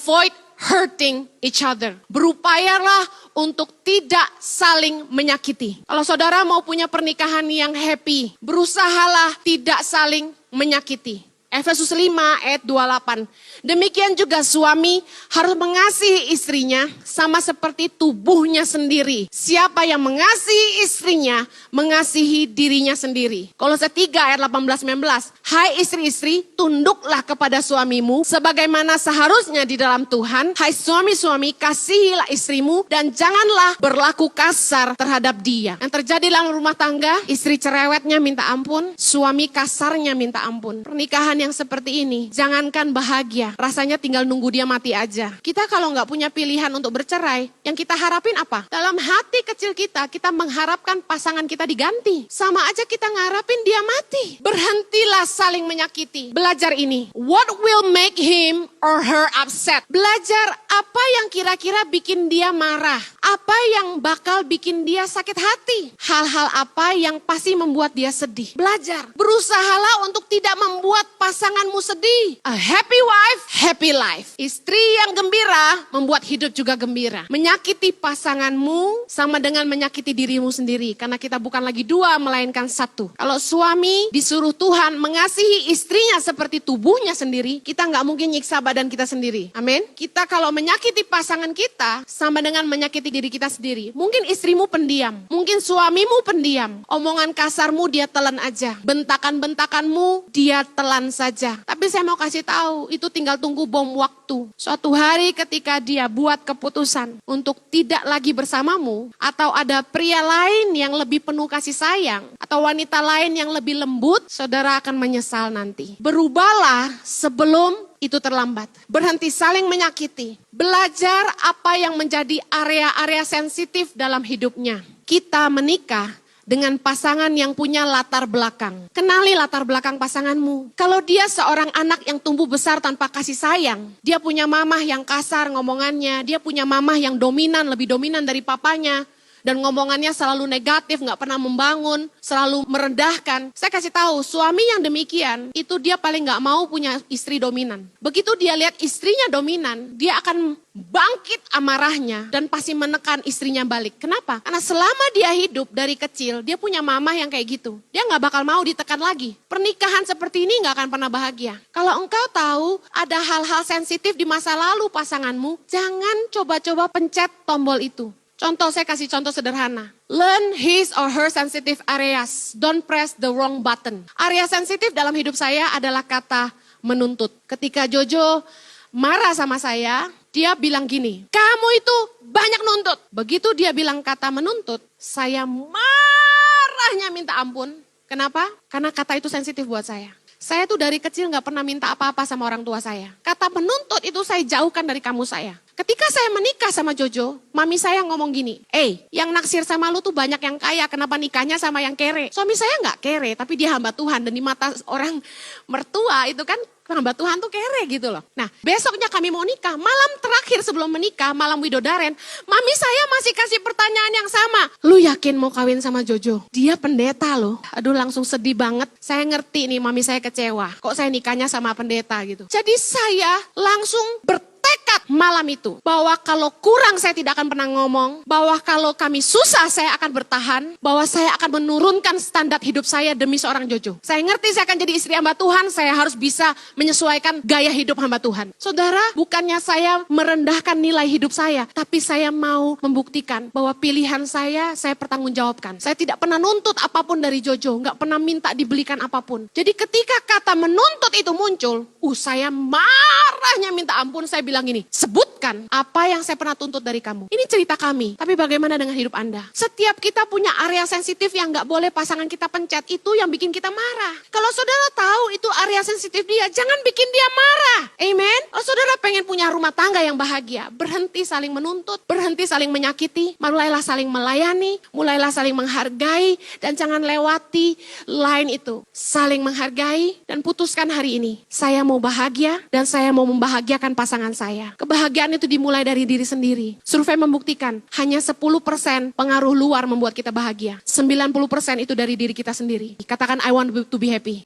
avoid hurting each other. Berupayalah untuk tidak saling menyakiti. Kalau saudara mau punya pernikahan yang happy, berusahalah tidak saling menyakiti. Efesus 5 ayat 28. Demikian juga suami harus mengasihi istrinya sama seperti tubuhnya sendiri. Siapa yang mengasihi istrinya, mengasihi dirinya sendiri. Kolose 3 ayat 18-19. Hai istri-istri, tunduklah kepada suamimu sebagaimana seharusnya di dalam Tuhan. Hai suami-suami, kasihilah istrimu dan janganlah berlaku kasar terhadap dia. Yang terjadi dalam rumah tangga, istri cerewetnya minta ampun, suami kasarnya minta ampun. Pernikahan yang seperti ini, jangankan bahagia, rasanya tinggal nunggu dia mati aja. Kita kalau nggak punya pilihan untuk bercerai, yang kita harapin apa? Dalam hati kecil kita mengharapkan pasangan kita diganti. Sama aja kita ngarapin dia mati. Berhentilah saling menyakiti. Belajar ini. What will make him or her upset? Belajar apa yang kira-kira bikin dia marah. Apa yang bakal bikin dia sakit hati. Hal-hal apa yang pasti membuat dia sedih. Belajar. Berusahalah untuk tidak membuat pasanganmu sedih. A happy wife, happy life. Istri yang gembira membuat hidup juga gembira. Menyakiti pasanganmu sama dengan menyakiti dirimu sendiri. Karena kita bukan lagi dua, melainkan satu. Kalau suami disuruh Tuhan mengasihi istrinya seperti tubuhnya sendiri, kita nggak mungkin nyiksa badan kita sendiri. Amin. Kita kalau menyakiti pasangan kita sama dengan menyakiti diri kita sendiri. Mungkin istrimu pendiam, mungkin suamimu pendiam. Omongan kasarmu dia telan aja. Bentakan-bentakanmu dia telan saja. Tapi saya mau kasih tahu, itu tinggal tunggu bom waktu. Suatu hari ketika dia buat keputusan untuk tidak lagi bersamamu, atau ada pria lain yang lebih penuh kasih sayang, atau wanita lain yang lebih lembut, saudara akan menyesal nanti. Berubahlah sebelum itu terlambat. Berhenti saling menyakiti. Belajar apa yang menjadi area-area sensitif dalam hidupnya. Kita menikah dengan pasangan yang punya latar belakang. Kenali latar belakang pasanganmu. Kalau dia seorang anak yang tumbuh besar tanpa kasih sayang, dia punya mamah yang kasar ngomongannya, dia punya mamah yang dominan, lebih dominan dari papanya, dan ngomongannya selalu negatif, gak pernah membangun, selalu merendahkan. Saya kasih tahu, suami yang demikian, itu dia paling gak mau punya istri dominan. Begitu dia lihat istrinya dominan, dia akan bangkit amarahnya dan pasti menekan istrinya balik. Kenapa? Karena selama dia hidup dari kecil, dia punya mamah yang kayak gitu. Dia gak bakal mau ditekan lagi. Pernikahan seperti ini gak akan pernah bahagia. Kalau engkau tahu ada hal-hal sensitif di masa lalu pasanganmu, jangan coba-coba pencet tombol itu. Contoh, saya kasih contoh sederhana. Learn his or her sensitive areas. Don't press the wrong button. Area sensitif dalam hidup saya adalah kata menuntut. Ketika Jojo marah sama saya, dia bilang gini, kamu itu banyak nuntut. Begitu dia bilang kata menuntut, saya marahnya minta ampun. Kenapa? Karena kata itu sensitif buat saya. Saya tuh dari kecil gak pernah minta apa-apa sama orang tua saya. Kata menuntut itu saya jauhkan dari kamu saya. Ketika saya menikah sama Jojo, mami saya ngomong gini, yang naksir sama lu tuh banyak yang kaya, kenapa nikahnya sama yang kere? Suami saya gak kere, tapi dia hamba Tuhan. Dan di mata orang mertua itu kan hamba Tuhan tuh kere gitu loh. Nah besoknya kami mau nikah, malam terakhir sebelum menikah, malam widodaren, mami saya masih kasih pertanyaan yang sama. Lu yakin mau kawin sama Jojo? Dia pendeta loh. Aduh langsung sedih banget. Saya ngerti nih mami saya kecewa. Kok saya nikahnya sama pendeta gitu. Jadi saya langsung tekad malam itu bahwa kalau kurang saya tidak akan pernah ngomong, bahwa kalau kami susah saya akan bertahan, bahwa saya akan menurunkan standar hidup saya demi seorang Jojo. Saya ngerti saya akan jadi istri hamba Tuhan, saya harus bisa menyesuaikan gaya hidup hamba Tuhan. Saudara, bukannya saya merendahkan nilai hidup saya, tapi saya mau membuktikan bahwa pilihan saya pertanggungjawabkan. Saya tidak pernah nuntut apapun dari Jojo, nggak pernah minta dibelikan apapun. Jadi ketika kata menuntut itu muncul, saya marahnya minta ampun, saya bilang gini, sebutkan apa yang saya pernah tuntut dari kamu. Ini cerita kami, tapi bagaimana dengan hidup Anda? Setiap kita punya area sensitif yang gak boleh pasangan kita pencet, itu yang bikin kita marah. Kalau saudara tahu itu area sensitif dia, jangan bikin dia marah. Amen. Kalau saudara pengen punya rumah tangga yang bahagia, berhenti saling menuntut, berhenti saling menyakiti, mulailah saling melayani, mulailah saling menghargai, dan jangan lewati line itu. Saling menghargai dan putuskan hari ini, saya mau bahagia dan saya mau membahagiakan pasangan saya. Kebahagiaan itu dimulai dari diri sendiri. Survei membuktikan hanya 10% pengaruh luar membuat kita bahagia. 90% itu dari diri kita sendiri. Katakan I want to be happy.